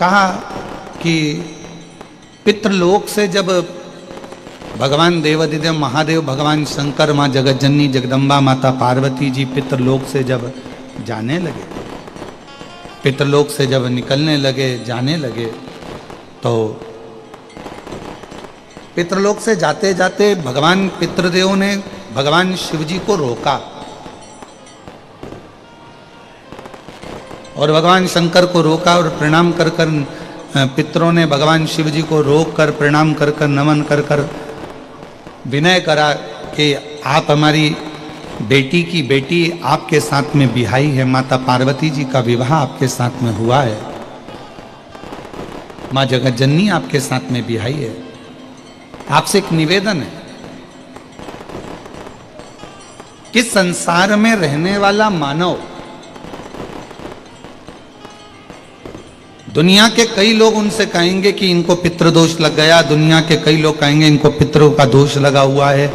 कहा कि पितृलोक से जब भगवान देवादिदेव महादेव, भगवान शंकर, माँ जगतजननी जगदम्बा माता पार्वती जी पितृलोक से जब जाने लगे, पितृलोक से जब निकलने लगे, जाने लगे, तो पितृलोक से जाते जाते भगवान पितृदेव ने भगवान शिव जी को रोका और भगवान शंकर को रोका और प्रणाम कर कर पितरों ने भगवान शिव जी को रोक कर प्रणाम कर कर नमन कर कर विनय करा कि आप हमारी बेटी की बेटी आपके साथ में बिहाई है, माता पार्वती जी का विवाह आपके साथ में हुआ है, माँ जगतजननी आपके साथ में बिहाई है, आपसे एक निवेदन है कि संसार में रहने वाला मानव, दुनिया के कई लोग उनसे कहेंगे कि इनको पितृदोष लग गया, दुनिया के कई लोग कहेंगे इनको पितरों का दोष लगा हुआ है,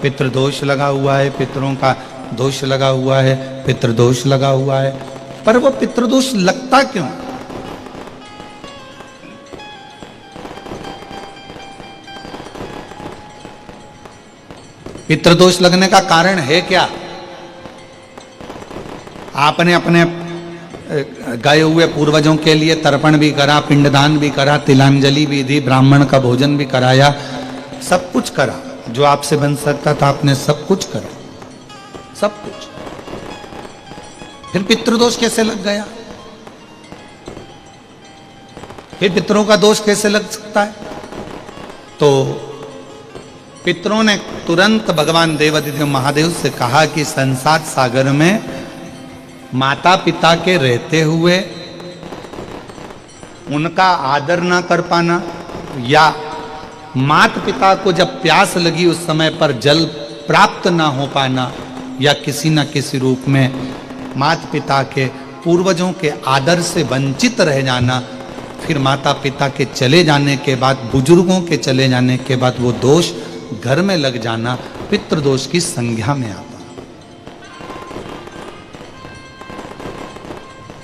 पितृदोष लगा हुआ है, पितरों का दोष लगा हुआ है, पितृदोष लगा हुआ है। पर वो पितृदोष लगता क्यों? पितृदोष लगने का कारण है क्या? आपने अपने गए हुए पूर्वजों के लिए तर्पण भी करा, पिंडदान भी करा, तिलांजलि भी दी, ब्राह्मण का भोजन भी कराया, सब कुछ करा जो आपसे बन सकता था, आपने सब कुछ करा, सब कुछ। फिर पितृदोष कैसे लग गया? फिर पितरों का दोष कैसे लग सकता है? तो पितरों ने तुरंत भगवान देवादिदेव महादेव से कहा कि संसार सागर में माता पिता के रहते हुए उनका आदर ना कर पाना, या माता पिता को जब प्यास लगी उस समय पर जल प्राप्त ना हो पाना, या किसी न किसी रूप में माता पिता के पूर्वजों के आदर से वंचित रह जाना, फिर माता पिता के चले जाने के बाद, बुजुर्गों के चले जाने के बाद वो दोष घर में लग जाना पितृदोष की संज्ञा में आता।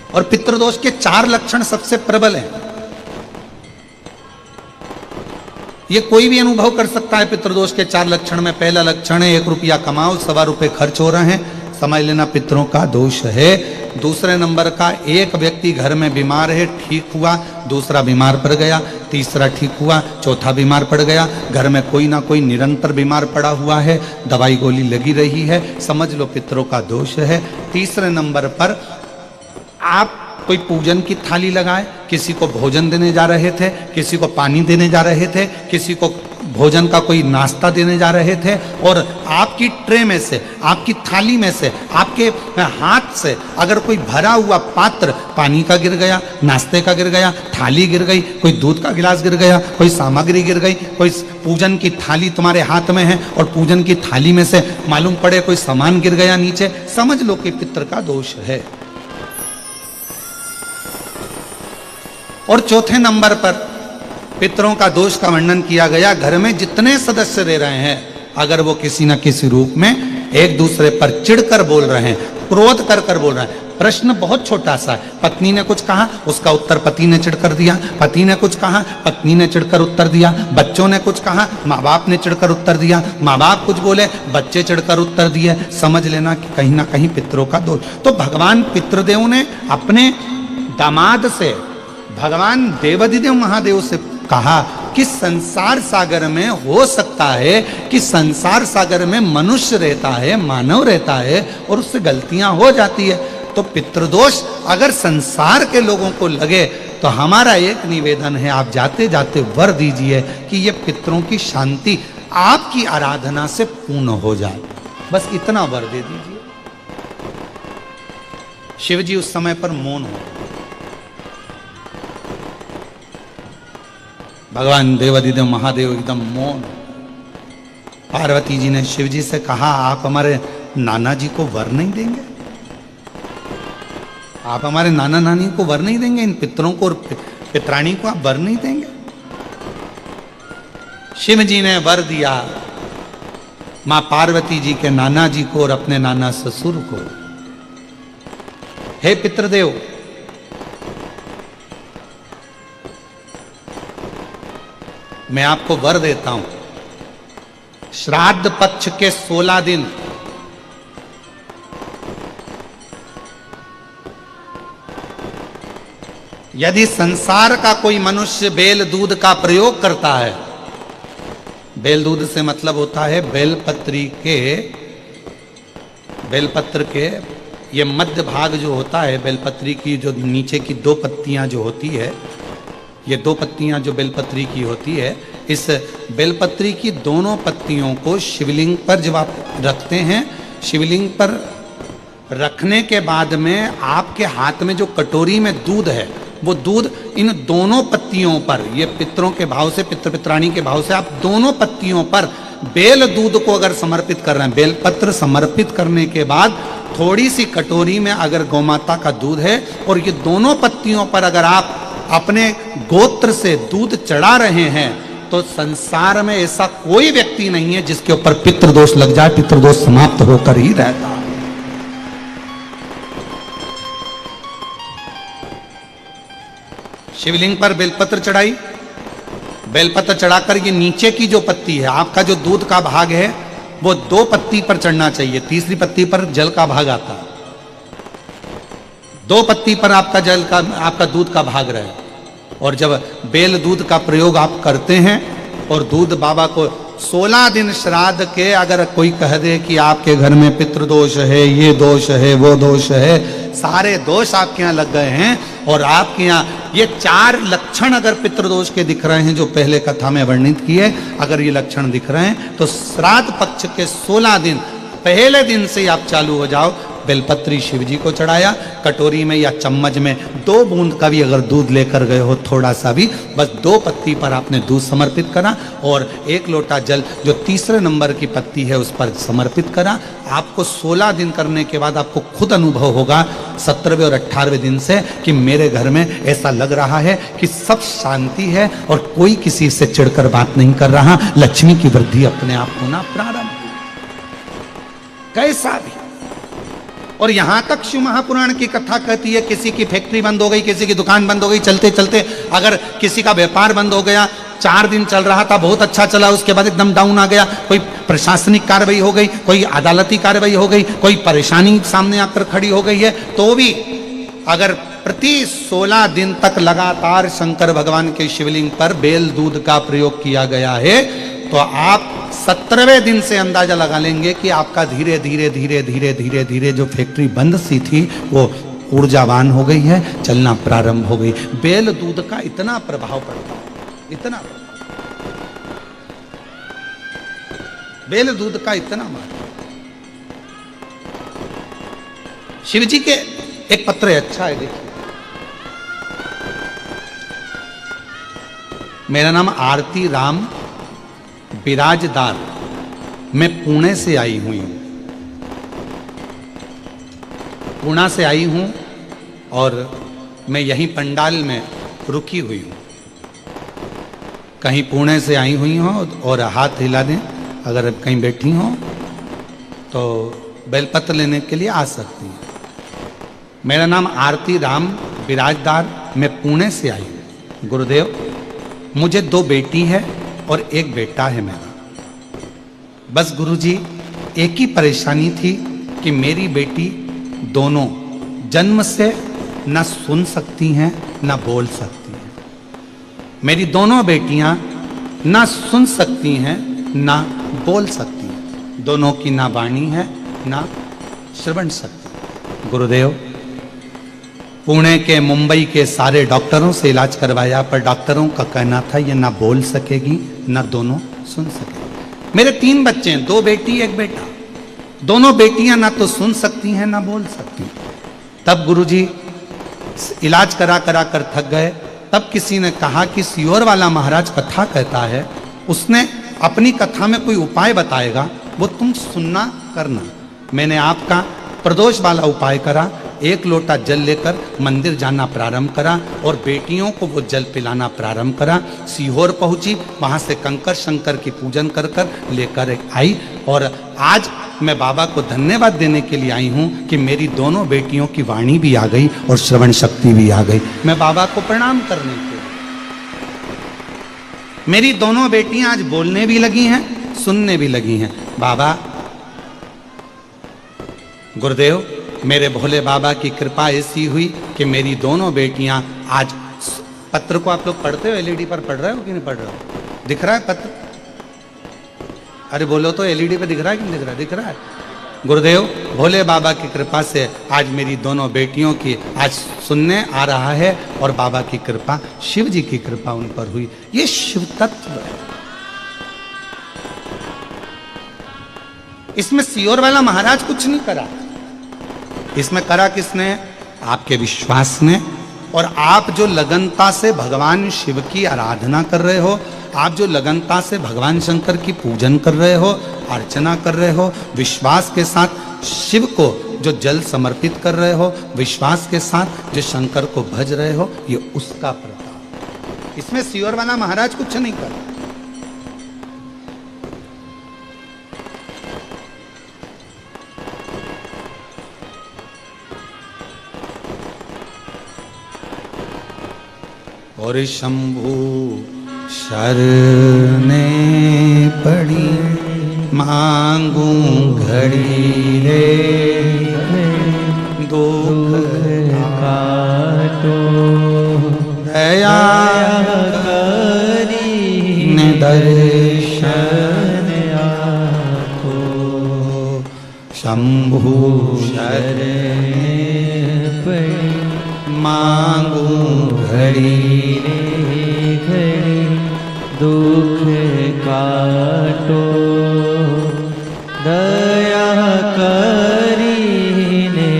और पितृदोष के 4 लक्षण सबसे प्रबल हैं। ये कोई भी अनुभव कर सकता है। पितृदोष के 4 लक्षण में पहला लक्षण है 1 रुपया कमाओ, ₹1.25 खर्च हो रहे हैं, समझ लेना पितरों का दोष है। दूसरे नंबर का, एक व्यक्ति घर में बीमार है, ठीक हुआ, दूसरा बीमार पड़ गया, तीसरा ठीक हुआ, चौथा बीमार पड़ गया, घर में कोई ना कोई निरंतर बीमार पड़ा हुआ है, दवाई गोली लगी रही है, समझ लो पितरों का दोष है। तीसरे नंबर पर आप कोई पूजन की थाली लगाए, किसी को भोजन देने जा रहे थे, किसी को पानी देने जा रहे थे, किसी को भोजन का कोई नाश्ता देने जा रहे थे, और आपकी ट्रे में से, आपकी थाली में से, आपके हाथ से अगर कोई भरा हुआ पात्र पानी का गिर गया, नाश्ते का गिर गया, थाली गिर गई, कोई दूध का गिलास गिर गया, कोई सामग्री गिर गई, कोई पूजन की थाली तुम्हारे हाथ में है और पूजन की थाली में से मालूम पड़े कोई सामान गिर गया नीचे, समझ लो कि पितृ का दोष है। और चौथे नंबर पर पितरों का दोष का वर्णन किया गया, घर में जितने सदस्य रह रहे हैं, अगर वो किसी न किसी रूप में एक दूसरे पर चिढ़कर बोल रहे हैं, क्रोध कर कर बोल रहे हैं। प्रश्न बहुत छोटा सा है, पत्नी ने कुछ कहा, उसका उत्तर पति ने चिढ़कर दिया, पति ने कुछ कहा, पत्नी ने चिढ़कर उत्तर दिया, बच्चों ने कुछ कहा, माँ बाप ने चिढ़कर उत्तर दिया, माँ बाप कुछ बोले, बच्चे चिढ़कर उत्तर दिए, समझ लेना कि कहीं ना कहीं पितरों का दोष। तो भगवान पितृदेव ने अपने दामाद से, भगवान देवादिदेव महादेव से कहा कि संसार सागर में हो सकता है कि संसार सागर में मनुष्य रहता है, मानव रहता है, और उससे गलतियां हो जाती है। तो पितृदोष अगर संसार के लोगों को लगे तो हमारा एक निवेदन है, आप जाते जाते वर दीजिए कि ये पितरों की शांति आपकी आराधना से पूर्ण हो जाए, बस इतना वर दे दीजिए। शिव जी उस समय पर मौन हो, भगवान देवादिदेव महादेव एकदम मौन। पार्वती जी ने शिव जी से कहा, आप हमारे नाना जी को वर नहीं देंगे? आप हमारे नाना नानी को वर नहीं देंगे? इन पितरों को और पितराणी को आप वर नहीं देंगे? शिव जी ने वर दिया मां पार्वती जी के नाना जी को और अपने नाना ससुर को। हे पितृदेव, मैं आपको वर देता हूं, श्राद्ध पक्ष के 16 दिन यदि संसार का कोई मनुष्य बेल दूध का प्रयोग करता है, बेल दूध से मतलब होता है बेलपत्र के ये मध्य भाग जो होता है, बेलपत्री की जो नीचे की 2 पत्तियां जो होती है, ये 2 पत्तियां जो बेलपत्री की होती है, इस बेलपत्री की दोनों पत्तियों को शिवलिंग पर जब आप रखते हैं, शिवलिंग पर रखने के बाद में आपके हाथ में जो कटोरी में दूध है, वो दूध इन दोनों पत्तियों पर, ये पितरों के भाव से, पितृ पित्राणी के भाव से आप दोनों पत्तियों पर बेल दूध को अगर समर्पित कर रहे हैं, बेलपत्र समर्पित करने के बाद थोड़ी सी कटोरी में अगर गौमाता का दूध है और ये दोनों पत्तियों पर अगर आप अपने गोत्र से दूध चढ़ा रहे हैं, तो संसार में ऐसा कोई व्यक्ति नहीं है जिसके ऊपर पितृदोष लग जाए, पितृदोष समाप्त होकर ही रहता है। शिवलिंग पर बेलपत्र चढ़ाई, बेलपत्र चढ़ाकर ये नीचे की जो पत्ती है, आपका जो दूध का भाग है वो 2 पत्ती पर चढ़ना चाहिए, तीसरी पत्ती पर जल का भाग आता है, 2 पत्ती पर आपका दूध का भाग रहे। और जब बेल दूध का प्रयोग आप करते हैं और दूध बाबा को 16 दिन श्राद्ध के अगर कोई कह दे कि आपके घर में पितृदोष है, ये दोष है, वो दोष है, सारे दोष आपके यहाँ लग गए हैं, और आपके यहाँ ये 4 लक्षण अगर पितृदोष के दिख रहे हैं जो पहले कथा में वर्णित किए, अगर ये लक्षण दिख रहे हैं तो श्राद्ध पक्ष के 16 दिन पहले दिन से आप चालू हो जाओ। बेलपत्री शिव जी को चढ़ाया, कटोरी में या चम्मच में 2 बूंद का भी अगर दूध लेकर गए हो, थोड़ा सा भी, बस 2 पत्ती पर आपने दूध समर्पित करा और 1 लोटा जल जो तीसरे नंबर की पत्ती है उस पर समर्पित करा। आपको 16 दिन करने के बाद आपको खुद अनुभव होगा 17वें और 18वें दिन से कि मेरे घर में ऐसा लग रहा है कि सब शांति है और कोई किसी से चिढ़कर बात नहीं कर रहा, लक्ष्मी की वृद्धि अपने आप होना प्रारंभ कैसा भी। और यहां तक शिव महापुराण की कथा कहती है, किसी की फैक्ट्री बंद हो गई, किसी की दुकान बंद हो गई, चलते चलते अगर किसी का व्यापार बंद हो गया, 4 दिन चल रहा था, बहुत अच्छा चला, उसके बाद एकदम डाउन आ गया, कोई प्रशासनिक कार्रवाई हो गई, कोई अदालती कार्रवाई हो गई, कोई परेशानी सामने आकर खड़ी हो गई है, तो भी अगर प्रति 16 दिन तक लगातार शंकर भगवान के शिवलिंग पर बेल दूध का प्रयोग किया गया है, तो आप 17वें दिन से अंदाजा लगा लेंगे कि आपका धीरे धीरे धीरे धीरे धीरे धीरे जो फैक्ट्री बंद सी थी वो ऊर्जावान हो गई है, चलना प्रारंभ हो गई। बेल दूध का इतना प्रभाव पड़ता है, इतना बेल दूध का इतना महत्व। शिव जी के एक पत्र अच्छा है, देखिए, मेरा नाम आरती राम बिराजदार, मैं पुणे से आई हुई हूं, पुणे से आई हूं और मैं यहीं पंडाल में रुकी हुई हूं। कहीं पुणे से आई हुई हो और हाथ हिला दें, अगर कहीं बैठी हो तो बेलपत्र लेने के लिए आ सकती हैं। मेरा नाम आरती राम बिराजदार, मैं पुणे से आई हूं। गुरुदेव, मुझे 2 बेटी है और 1 बेटा है मेरा। बस गुरुजी, एक ही परेशानी थी कि मेरी बेटी दोनों जन्म से न सुन सकती हैं न बोल सकती हैं। मेरी दोनों बेटियां न सुन सकती हैं न बोल सकती हैं, दोनों की ना वाणी है ना श्रवण शक्ति। गुरुदेव, पुणे के मुंबई के सारे डॉक्टरों से इलाज करवाया, पर डॉक्टरों का कहना था ये ना बोल सकेगी ना दोनों सुन सकेगी। मेरे 3 बच्चे हैं, 2 बेटी 1 बेटा। दोनों बेटियां ना तो सुन सकती हैं ना बोल सकती। तब गुरुजी इलाज करा कर थक गए। तब किसी ने कहा कि सियोर वाला महाराज कथा कहता है, उसने अपनी कथा में कोई उपाय बताएगा, वो तुम सुनना करना। मैंने आपका प्रदोष वाला उपाय करा, 1 लोटा जल लेकर मंदिर जाना प्रारंभ करा और बेटियों को वो जल पिलाना प्रारंभ करा। सीहोर पहुंची, वहां से कंकर शंकर की पूजन कर कर लेकर आई और आज मैं बाबा को धन्यवाद देने के लिए आई हूं कि मेरी दोनों बेटियों की वाणी भी आ गई और श्रवण शक्ति भी आ गई। मैं बाबा को प्रणाम करने के मेरी दोनों बेटियां आज बोलने भी लगी हैं, सुनने भी लगी हैं। बाबा गुरुदेव, मेरे भोले बाबा की कृपा ऐसी हुई कि मेरी दोनों बेटियां आज, पत्र को आप लोग पढ़ते हो, एलईडी पर पढ़ रहे हो कि नहीं पढ़ रहे हो? दिख रहा है पत्र? अरे बोलो तो, एलईडी पे दिख रहा है कि नहीं दिख रहा है? दिख रहा है। गुरुदेव, भोले बाबा की कृपा से आज मेरी दोनों बेटियों की आज सुनने आ रहा है, और बाबा की कृपा, शिव जी की कृपा उन पर हुई। ये शिव तत्व है। इसमें सियोर वाला महाराज कुछ नहीं करा, इसमें करा किसने? आपके विश्वास ने। और आप जो लगनता से भगवान शिव की आराधना कर रहे हो, आप जो लगनता से भगवान शंकर की पूजन कर रहे हो, अर्चना कर रहे हो, विश्वास के साथ शिव को जो जल समर्पित कर रहे हो, विश्वास के साथ जो शंकर को भज रहे हो, ये उसका प्रताप। इसमें सियोर वाला महाराज कुछ नहीं कर रहा। और शंभु शरणे पड़ी, मांगू घड़ी रे, दुख काटो, दया करी दर्शन आपको। शंभु शरणे पड़ी, मांगू घड़ी घड़ी, दुख काटो, दया करी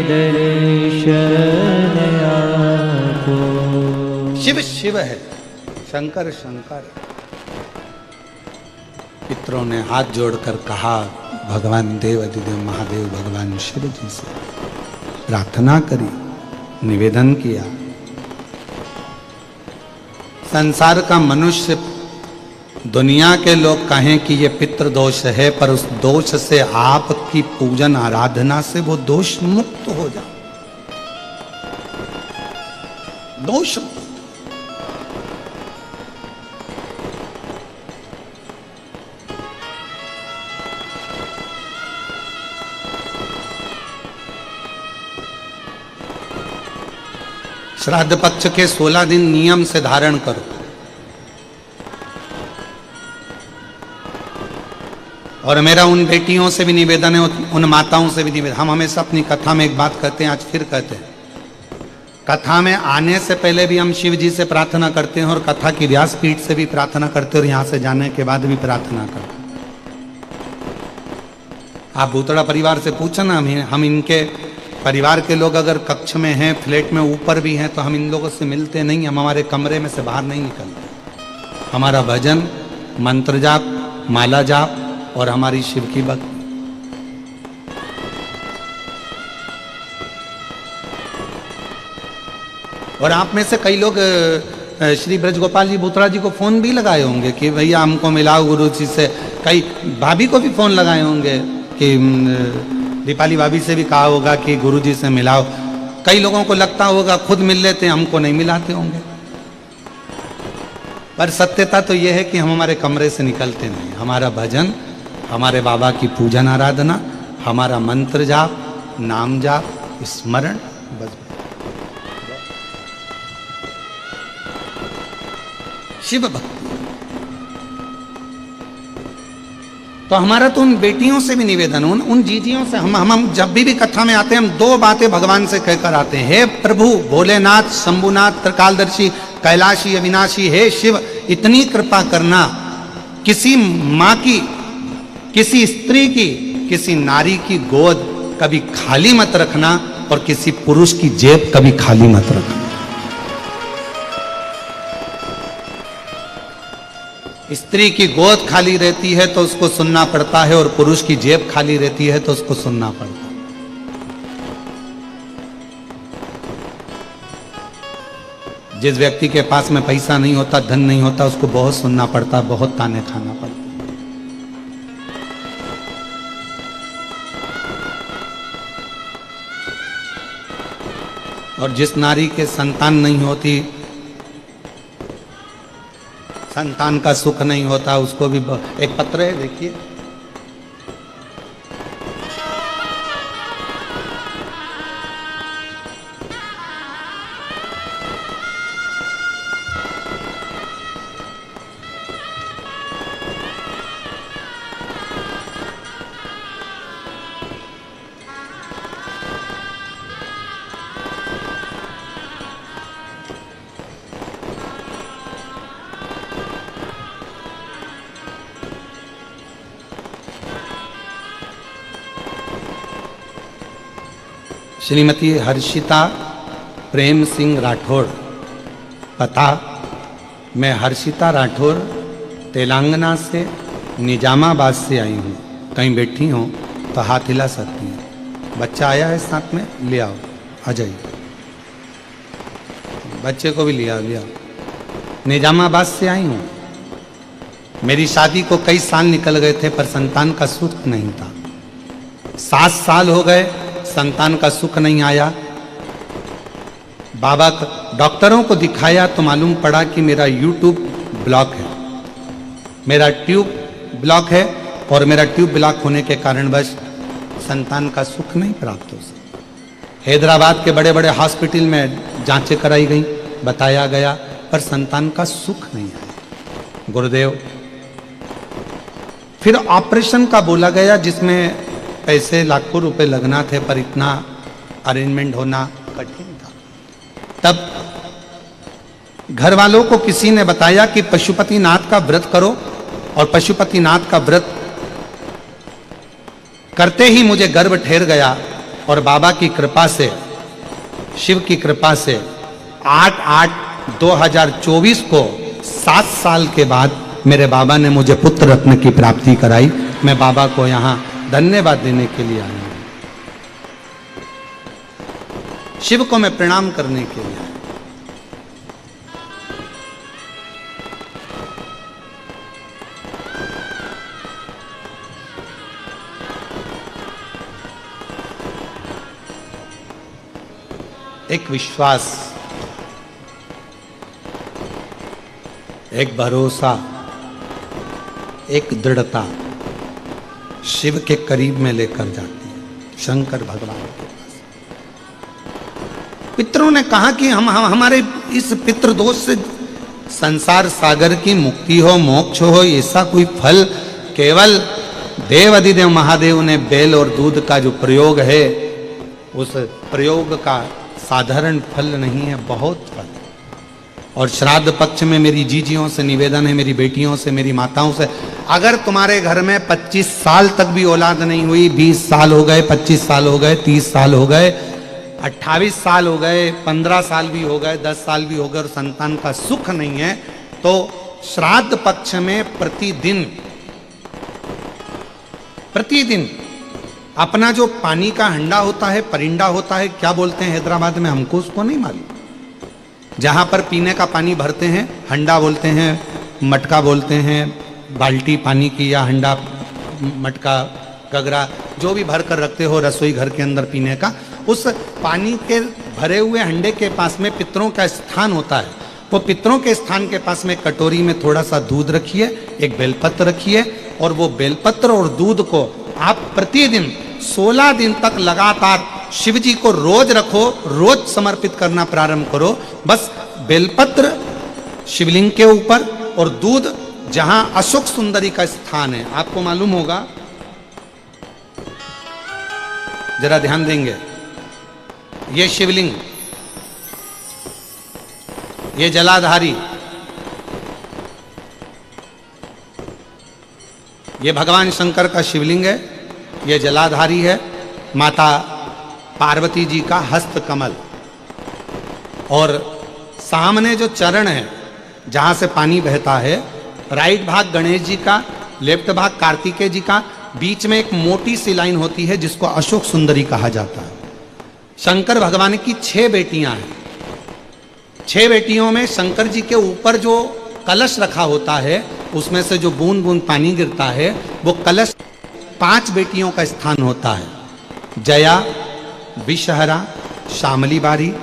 दर्शन आपको। शिव शिव है, शंकर शंकर। पितरों ने हाथ जोड़कर कहा, भगवान देव अधिदेव महादेव भगवान शिव जी से प्रार्थना करी, निवेदन किया। संसार का मनुष्य, दुनिया के लोग कहें कि ये पितृ दोष है, पर उस दोष से आपकी पूजन आराधना से वो दोष मुक्त हो जाए। दोष मुक्त। श्राद्ध पक्ष के 16 दिन नियम से धारण करो। और मेरा उन बेटियों से भी निवेदन है, उन माताओं से भी निवेदन। हम हमेशा अपनी कथा में एक बात कहते हैं, आज फिर कहते हैं, कथा में आने से पहले भी हम शिव जी से प्रार्थना करते हैं, और कथा की व्यासपीठ से भी प्रार्थना करते हैं, और यहां से जाने के बाद भी प्रार्थना करते हैं। आप भूतड़ा परिवार से पूछना, हम इनके परिवार के लोग अगर कक्ष में हैं, फ्लैट में ऊपर भी हैं, तो हम इन लोगों से मिलते नहीं, हम हमारे कमरे में से बाहर नहीं निकलते। हमारा भजन, मंत्र जाप, माला जाप और हमारी शिव की भक्ति। और आप में से कई लोग श्री ब्रजगोपाल जी भूतड़ा जी को फोन भी लगाए होंगे कि भैया हमको मिलाओ गुरु जी से। कई भाभी को भी फोन लगाए होंगे कि दीपाली भाभी से भी कहा होगा कि गुरुजी से मिलाओ। कई लोगों को लगता होगा खुद मिल लेते हैं, हमको नहीं मिलाते होंगे। पर सत्यता तो यह है कि हम हमारे कमरे से निकलते नहीं। हमारा भजन, हमारे बाबा की पूजन आराधना, हमारा मंत्र जाप, नाम जाप, स्मरण, बस। शिव भक्ति। तो हमारा तो उन बेटियों से भी निवेदन, उन जीजियों से, हम जब भी कथा में आते हैं, हम दो बातें भगवान से कहकर आते हैं। हे प्रभु भोलेनाथ, शंभुनाथ, त्रिकालदर्शी, कैलाशी, अविनाशी, हे शिव, इतनी कृपा करना, किसी माँ की, किसी स्त्री की, किसी नारी की गोद कभी खाली मत रखना, और किसी पुरुष की जेब कभी खाली मत रखना। स्त्री की गोद खाली रहती है तो उसको सुनना पड़ता है, और पुरुष की जेब खाली रहती है तो उसको सुनना पड़ता है। जिस व्यक्ति के पास में पैसा नहीं होता, धन नहीं होता, उसको बहुत सुनना पड़ता, बहुत ताने खाना पड़ता। और जिस नारी के संतान नहीं होती, संतान का सुख नहीं होता, उसको भी एक पत्र है, देखिए। श्रीमती हर्षिता प्रेम सिंह राठौड़, पता, मैं हर्षिता राठौड़ तेलंगाना से निजामाबाद से आई हूँ। कहीं बैठी हो तो हाथ हिला सकती हैं। बच्चा आया है साथ में, ले आओ, आ जाइए, बच्चे को भी ले आओ। निजामाबाद से आई हूँ। मेरी शादी को कई साल निकल गए थे पर संतान का सुख नहीं था। 7 साल हो गए, संतान का सुख नहीं आया। बाबा डॉक्टरों को दिखाया तो मालूम पड़ा कि मेरा यूट्यूब ब्लॉक है, मेरा ट्यूब ब्लॉक है, और मेरा ट्यूब ब्लॉक होने के कारण बस संतान का सुख नहीं प्राप्त हो सकता। हैदराबाद के बड़े बड़े हॉस्पिटल में जांचें कराई गई, बताया गया, पर संतान का सुख नहीं आया। गुरुदेव, फिर ऑपरेशन का बोला गया जिसमें पैसे लाखों रुपए लगना थे, पर इतना अरेंजमेंट होना कठिन था। तब घर वालों को किसी ने बताया कि पशुपतिनाथ का व्रत करो, और पशुपतिनाथ का व्रत करते ही मुझे गर्भ ठहर गया, और बाबा की कृपा से, शिव की कृपा से 8/8/2024 को 7 साल के बाद मेरे बाबा ने मुझे पुत्र रत्न की प्राप्ति कराई। मैं बाबा को यहाँ धन्यवाद देने के लिए आया हूं, शिव को मैं प्रणाम करने के लिए आया। एक विश्वास, एक भरोसा, एक दृढ़ता शिव के करीब में लेकर जाती है, शंकर भगवान के पास। पितरों ने कहा कि हम हमारे इस पितृदोष से संसार सागर की मुक्ति हो, मोक्ष हो, ऐसा कोई फल केवल देव अधिदेव महादेव ने बेल और दूध का जो प्रयोग है, उस प्रयोग का साधारण फल नहीं है, बहुत फल। और श्राद्ध पक्ष में मेरी जीजियों से निवेदन है, मेरी बेटियों से, मेरी माताओं से, अगर तुम्हारे घर में 25 साल तक भी औलाद नहीं हुई, 20 साल हो गए, 25 साल हो गए, 30 साल हो गए, 28 साल हो गए, 15 साल भी हो गए, 10 साल भी हो गए, और संतान का सुख नहीं है, तो श्राद्ध पक्ष में प्रतिदिन अपना जो पानी का हंडा होता है, परिंडा होता है, क्या बोलते हैं हैदराबाद में, हमको उसको नहीं मालूम, जहां पर पीने का पानी भरते हैं, हंडा बोलते हैं, मटका बोलते हैं, बाल्टी पानी की या हंडा, मटका, गगरा, जो भी भर कर रखते हो रसोई घर के अंदर पीने का, उस पानी के भरे हुए हंडे के पास में पितरों का स्थान होता है। वो पितरों के स्थान के पास में कटोरी में थोड़ा सा दूध रखिए, एक बेलपत्र रखिए, और वो बेलपत्र और दूध को आप प्रतिदिन 16 दिन तक लगातार शिव जी को रोज रखो, रोज समर्पित करना प्रारंभ करो। बस बेलपत्र शिवलिंग के ऊपर और दूध जहां अशोक सुंदरी का स्थान है, आपको मालूम होगा, जरा ध्यान देंगे, ये शिवलिंग, ये जलाधारी, ये भगवान शंकर का शिवलिंग है, ये जलाधारी है, माता पार्वती जी का हस्त कमल, और सामने जो चरण है जहां से पानी बहता है, राइट भाग गणेश जी का, लेफ्ट भाग कार्तिकेय जी का, बीच में एक मोटी सी लाइन होती है जिसको अशोक सुंदरी कहा जाता है। शंकर भगवान की 6 बेटियां हैं। 6 बेटियों में शंकर जी के ऊपर जो कलश रखा होता है, उसमें से जो बूंद बूंद पानी गिरता है, वो कलश 5 बेटियों का स्थान होता है, जया, विषहरा, शामली बारी,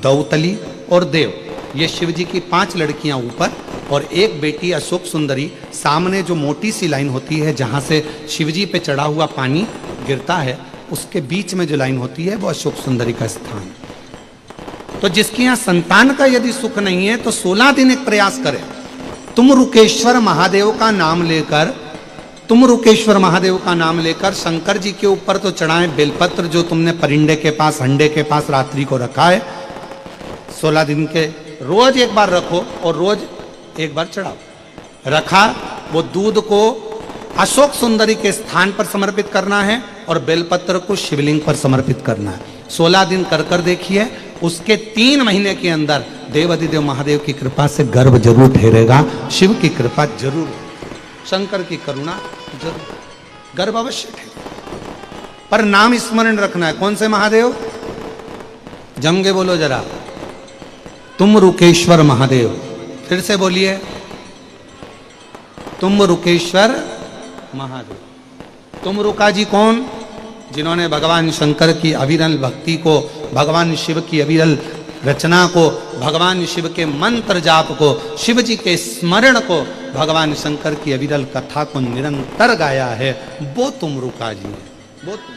दौतली और देव। ये शिव जी की 5 लड़कियां ऊपर और एक बेटी अशोक सुंदरी, सामने जो मोटी सी लाइन होती है जहाँ से शिवजी पे चढ़ा हुआ पानी गिरता है, उसके बीच में जो लाइन होती है वो अशोक सुंदरी का स्थान। तो जिसके यहाँ संतान का यदि सुख नहीं है तो 16 दिन एक प्रयास करें। तुम रुकेश्वर महादेव का नाम लेकर शंकर जी के ऊपर तो चढ़ाएं बेलपत्र, जो तुमने परिंदे के पास, हंडे के पास रात्रि को रखा है। 16 दिन के रोज एक बार रखो और रोज एक बार चढ़ाओ। रखा, वो दूध को अशोक सुंदरी के स्थान पर समर्पित करना है और बेलपत्र को शिवलिंग पर समर्पित करना है। 16 दिन कर देखिए, उसके 3 महीने के अंदर देवाधिदेव महादेव की कृपा से गर्भ जरूर ठहरेगा, शिव की कृपा जरूर, शंकर की करुणा जरूर, गर्भ अवश्य ठहरेगा। पर नाम स्मरण रखना है। कौन से महादेव? जम के बोलो जरा, तुम रुकेश्वर महादेव। फिर से बोलिए, तुम रुकेश्वर महादेव। तुम रुका जी कौन? जिन्होंने भगवान शंकर की अविरल भक्ति को, भगवान शिव की अविरल रचना को, भगवान शिव के मंत्र जाप को, शिव जी के स्मरण को, भगवान शंकर की अविरल कथा को निरंतर गाया है, वो तुम रुका जी है, वो तुम।